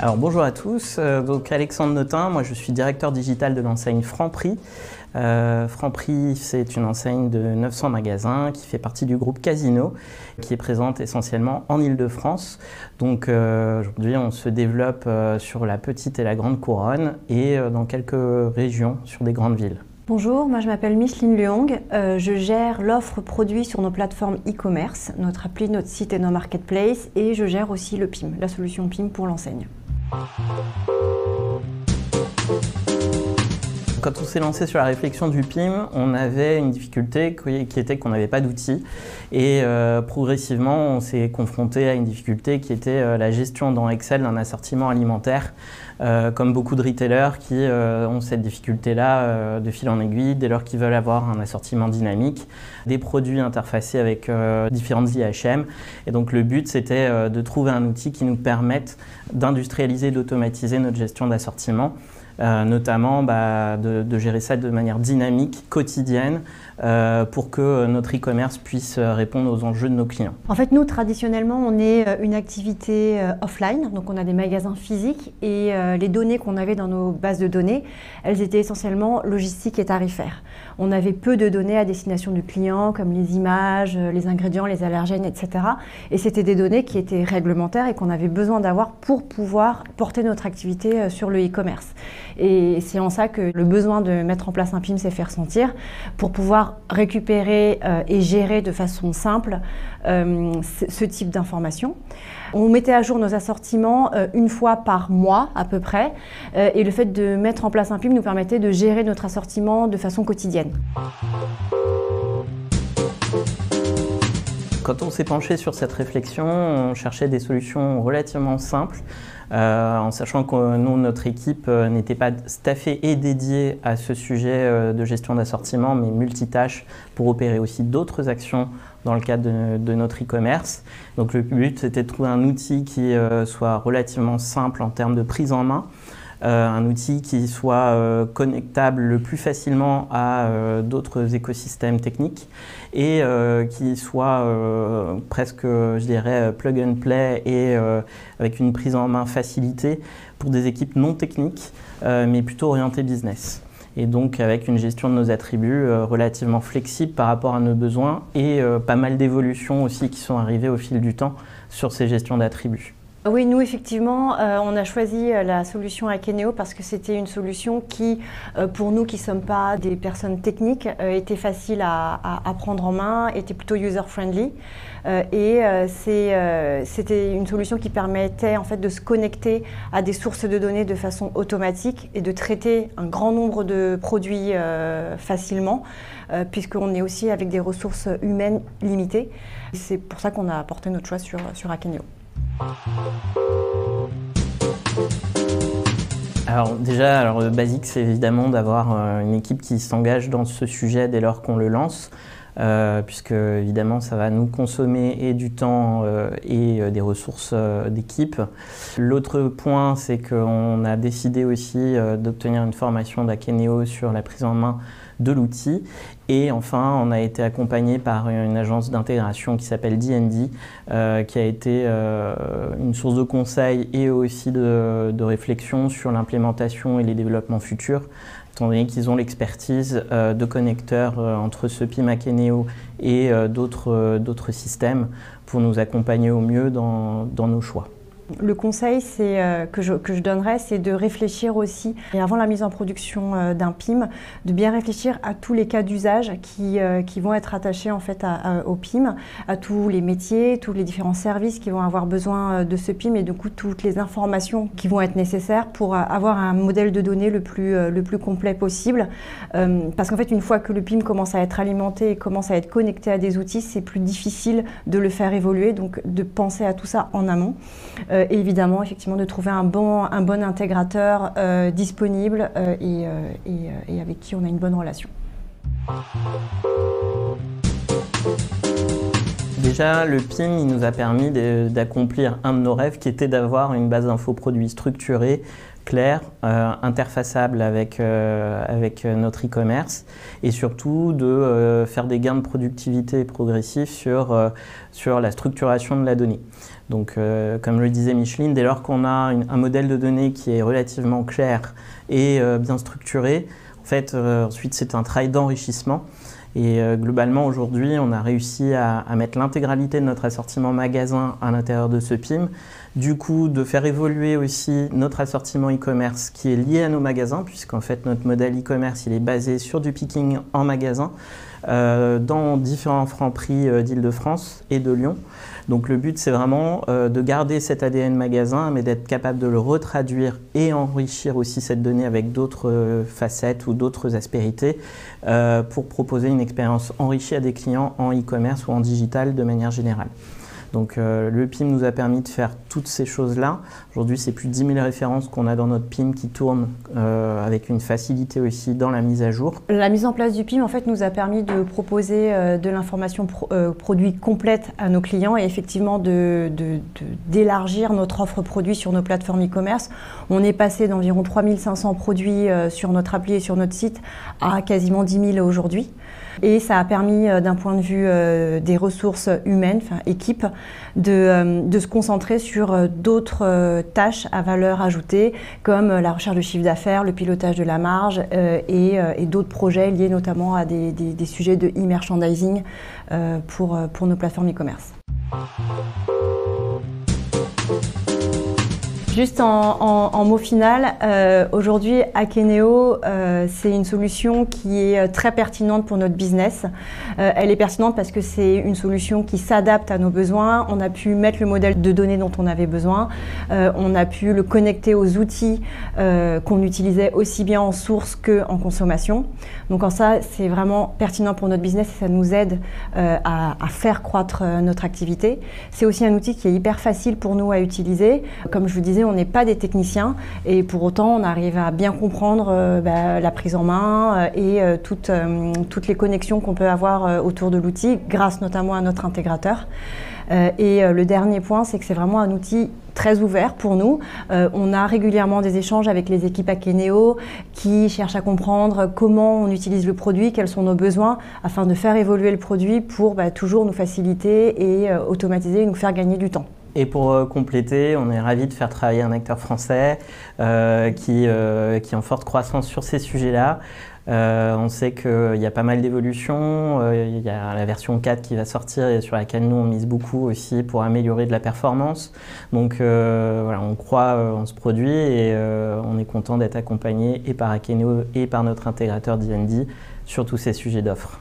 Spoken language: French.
Alors bonjour à tous, donc Alexandre Notin, moi je suis directeur digital de l'enseigne Franprix. Franprix, c'est une enseigne de 900 magasins qui fait partie du groupe Casino, qui est présente essentiellement en Île-de-France. Donc aujourd'hui on se développe sur la petite et la grande couronne et dans quelques régions sur des grandes villes. Bonjour, moi je m'appelle Micheline Leong, je gère l'offre produit sur nos plateformes e-commerce, notre appli, notre site et nos marketplaces, et je gère aussi le PIM, la solution PIM pour l'enseigne. Quand on s'est lancé sur la réflexion du PIM, on avait une difficulté qui était qu'on n'avait pas d'outils et progressivement on s'est confronté à une difficulté qui était la gestion dans Excel d'un assortiment alimentaire. Comme beaucoup de retailers qui ont cette difficulté-là de fil en aiguille dès lors qu'ils veulent avoir un assortiment dynamique, des produits interfacés avec différentes IHM. Et donc le but c'était de trouver un outil qui nous permette d'industrialiser, d'automatiser notre gestion d'assortiment. Notamment de gérer ça de manière dynamique, quotidienne, pour que notre e-commerce puisse répondre aux enjeux de nos clients. En fait, nous, traditionnellement, on est une activité offline, donc on a des magasins physiques et les données qu'on avait dans nos bases de données, elles étaient essentiellement logistiques et tarifaires. On avait peu de données à destination du client, comme les images, les ingrédients, les allergènes, etc. Et c'était des données qui étaient réglementaires et qu'on avait besoin d'avoir pour pouvoir porter notre activité sur le e-commerce. Et c'est en ça que le besoin de mettre en place un PIM s'est fait ressentir pour pouvoir récupérer et gérer de façon simple ce type d'informations. On mettait à jour nos assortiments une fois par mois à peu près et le fait de mettre en place un PIM nous permettait de gérer notre assortiment de façon quotidienne. Quand on s'est penché sur cette réflexion, on cherchait des solutions relativement simples, en sachant que nous, notre équipe n'était pas staffée et dédiée à ce sujet de gestion d'assortiment, mais multitâche pour opérer aussi d'autres actions dans le cadre de notre e-commerce. Donc le but, c'était de trouver un outil qui soit relativement simple en termes de prise en main, un outil qui soit connectable le plus facilement à d'autres écosystèmes techniques et qui soit presque, je dirais, plug and play et avec une prise en main facilitée pour des équipes non techniques, mais plutôt orientées business. Et donc avec une gestion de nos attributs relativement flexible par rapport à nos besoins et pas mal d'évolutions aussi qui sont arrivées au fil du temps sur ces gestions d'attributs. Oui, nous effectivement, on a choisi la solution Akeneo parce que c'était une solution qui, pour nous qui ne sommes pas des personnes techniques, était facile à prendre en main, était plutôt user-friendly. C'était une solution qui permettait en fait de se connecter à des sources de données de façon automatique et de traiter un grand nombre de produits facilement, puisqu'on est aussi avec des ressources humaines limitées. C'est pour ça qu'on a porté notre choix sur Akeneo. Alors déjà, le basique, c'est évidemment d'avoir une équipe qui s'engage dans ce sujet dès lors qu'on le lance, puisque évidemment ça va nous consommer et du temps et des ressources d'équipe. L'autre point, c'est qu'on a décidé aussi d'obtenir une formation d'Akeneo sur la prise en main de l'outil. Et enfin, on a été accompagné par une agence d'intégration qui s'appelle D&D, qui a été une source de conseils et aussi de réflexion sur l'implémentation et les développements futurs, étant donné qu'ils ont l'expertise de connecteurs entre ce PIM Akeneo et d'autres systèmes pour nous accompagner au mieux dans nos choix. Le conseil que je donnerais, c'est de réfléchir aussi, et avant la mise en production d'un PIM, de bien réfléchir à tous les cas d'usage qui vont être attachés en fait au PIM, à tous les métiers, tous les différents services qui vont avoir besoin de ce PIM et du coup toutes les informations qui vont être nécessaires pour avoir un modèle de données le plus complet possible. Parce qu'en fait, une fois que le PIM commence à être alimenté et commence à être connecté à des outils, c'est plus difficile de le faire évoluer, donc de penser à tout ça en amont. Et évidemment, effectivement, de trouver un bon intégrateur disponible et avec qui on a une bonne relation. Déjà, le PIM il nous a permis d'accomplir un de nos rêves qui était d'avoir une base d'infoproduits structurée, claire, interfaçable avec notre e-commerce et surtout de faire des gains de productivité progressifs sur la structuration de la donnée. Donc, comme le disait Micheline, dès lors qu'on a un modèle de données qui est relativement clair et bien structuré, en fait, ensuite c'est un travail d'enrichissement. Et globalement, aujourd'hui, on a réussi à mettre l'intégralité de notre assortiment magasin à l'intérieur de ce PIM. Du coup, de faire évoluer aussi notre assortiment e-commerce qui est lié à nos magasins, puisqu'en fait, notre modèle e-commerce, il est basé sur du picking en magasin, dans différents Franprix d'Île-de-France et de Lyon. Donc le but, c'est vraiment de garder cet ADN magasin, mais d'être capable de le retraduire et enrichir aussi cette donnée avec d'autres facettes ou d'autres aspérités pour proposer une expérience enrichie à des clients en e-commerce ou en digital de manière générale. Donc le PIM nous a permis de faire toutes ces choses-là. Aujourd'hui, c'est plus de 10 000 références qu'on a dans notre PIM qui tournent avec une facilité aussi dans la mise à jour. La mise en place du PIM en fait, nous a permis de proposer de l'information produit complète à nos clients et effectivement d'élargir notre offre produit sur nos plateformes e-commerce. On est passé d'environ 3 500 produits sur notre appli et sur notre site à quasiment 10 000 aujourd'hui. Et ça a permis, d'un point de vue des ressources humaines, équipe, de se concentrer sur d'autres tâches à valeur ajoutée, comme la recherche de chiffre d'affaires, le pilotage de la marge et d'autres projets liés notamment à des sujets de e-merchandising pour nos plateformes e-commerce. Juste en mot final, aujourd'hui Akeneo, c'est une solution qui est très pertinente pour notre business. Elle est pertinente parce que c'est une solution qui s'adapte à nos besoins. On a pu mettre le modèle de données dont on avait besoin. On a pu le connecter aux outils qu'on utilisait aussi bien en source qu'en consommation. Donc en ça, c'est vraiment pertinent pour notre business et ça nous aide à faire croître notre activité. C'est aussi un outil qui est hyper facile pour nous à utiliser. Comme je vous disais, on n'est pas des techniciens et pour autant on arrive à bien comprendre la prise en main et toutes les connexions qu'on peut avoir autour de l'outil grâce notamment à notre intégrateur. Et le dernier point, c'est que c'est vraiment un outil très ouvert pour nous. On a régulièrement des échanges avec les équipes Akeneo qui cherchent à comprendre comment on utilise le produit, quels sont nos besoins, afin de faire évoluer le produit pour toujours nous faciliter et automatiser et nous faire gagner du temps. Et pour compléter, on est ravis de faire travailler un acteur français qui est en forte croissance sur ces sujets-là. On sait qu'il y a pas mal d'évolutions, il y a la version 4 qui va sortir et sur laquelle nous on mise beaucoup aussi pour améliorer de la performance. Donc voilà, on croit en ce produit et on est content d'être accompagné et par Akeneo et par notre intégrateur D&D sur tous ces sujets d'offres.